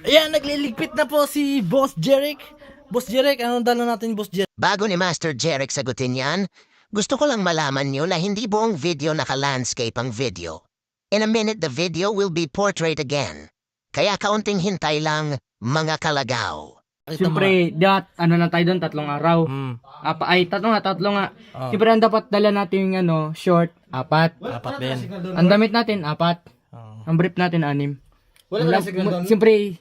Ayan, nagliligpit na po si Boss Jeric. Boss Jeric, anong dala natin, Boss Jeric? Bago ni Master Jeric sagutin yan, gusto ko lang malaman nyo na hindi buong video naka-landscape ang video. In a minute, the video will be portrait again. Kaya kaunting hintay lang, mga kalagaw. Siyempre, ano na tayo doon, 3 araw. Tatlo nga. Oh. Siyempre, ang dapat dala natin yung short, 4. Apat din. Ang damit natin, 4. Oh. Ang brief natin, 6. Siyempre,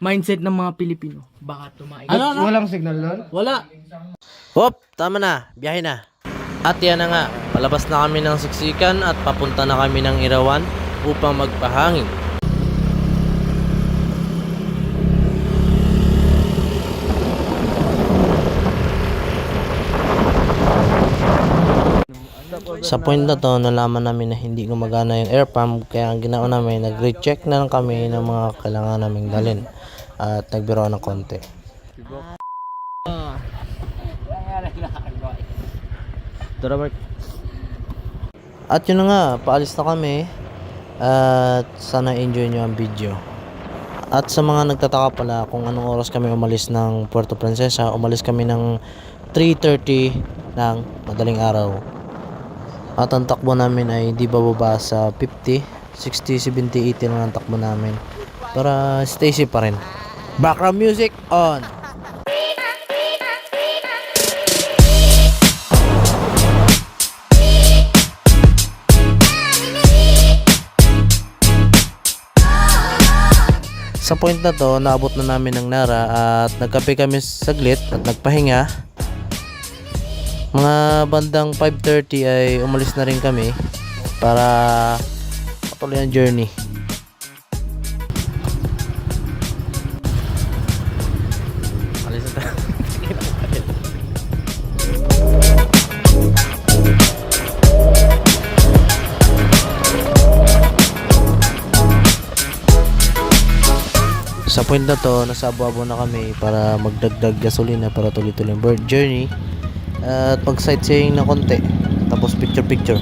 mindset ng mga Pilipino. Baka tumain. Ano? Walang signal doon? Wala. Hop, tama na. Biyahe na. At yan na nga, palabas na kami ng Siksikan at papunta na kami ng Irawan upang magpahangin. Sa point na to, nalaman namin na hindi gumagana yung air pump, kaya ang ginawa namin, nag-recheck na lang kami ng mga kailangan naming dalhin at nagbiro ng konti. At yun na nga, paalis na kami at sana enjoy nyo ang video. At sa mga nagtataka pala kung anong oras kami umalis ng Puerto Princesa, umalis kami ng 3:30 ng madaling araw. At ang takbo namin ay di bababa sa 50, 60, 70, 80 lang ang takbo namin. Para stay safe pa rin. Background music on! Sa point na to, naabot na namin ng Nara at nagkape kami saglit at nagpahinga. Mga bandang 5:30 ay umalis na rin kami para patuloy ang journey. Alis na tayo. Sa point na to, nasa Abu-Abu na kami para magdagdag gasolina para tuloy-tuloy ang bird journey at pag sightseeing na konti, tapos picture-picture.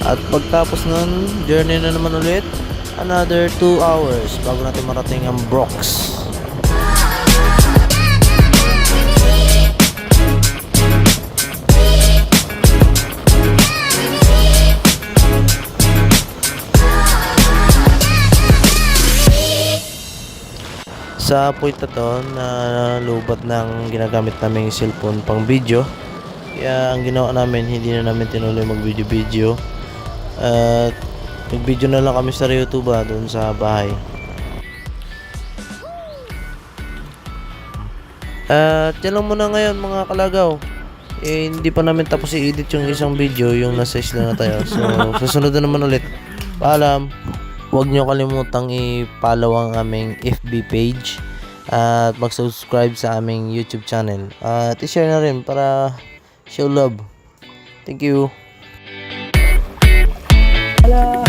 At pagtapos nun, journey na naman ulit, another 2 hours bago natin marating ang Brox. Sa point na to, na lubat ng ginagamit naming cellphone pang video. Kaya ang ginawa namin, hindi na namin tinuloy mag video at nag-video na lang kami sa YouTube doon sa bahay. At yan lang muna ngayon mga kalagaw. Hindi pa namin tapos i-edit yung isang video, yung nasa isla na tayo. So susunod na naman ulit. Paalam. Huwag nyo kalimutang i-follow ang aming FB page at mag-subscribe sa aming YouTube channel. At i-share na rin para show love. Thank you. Hello!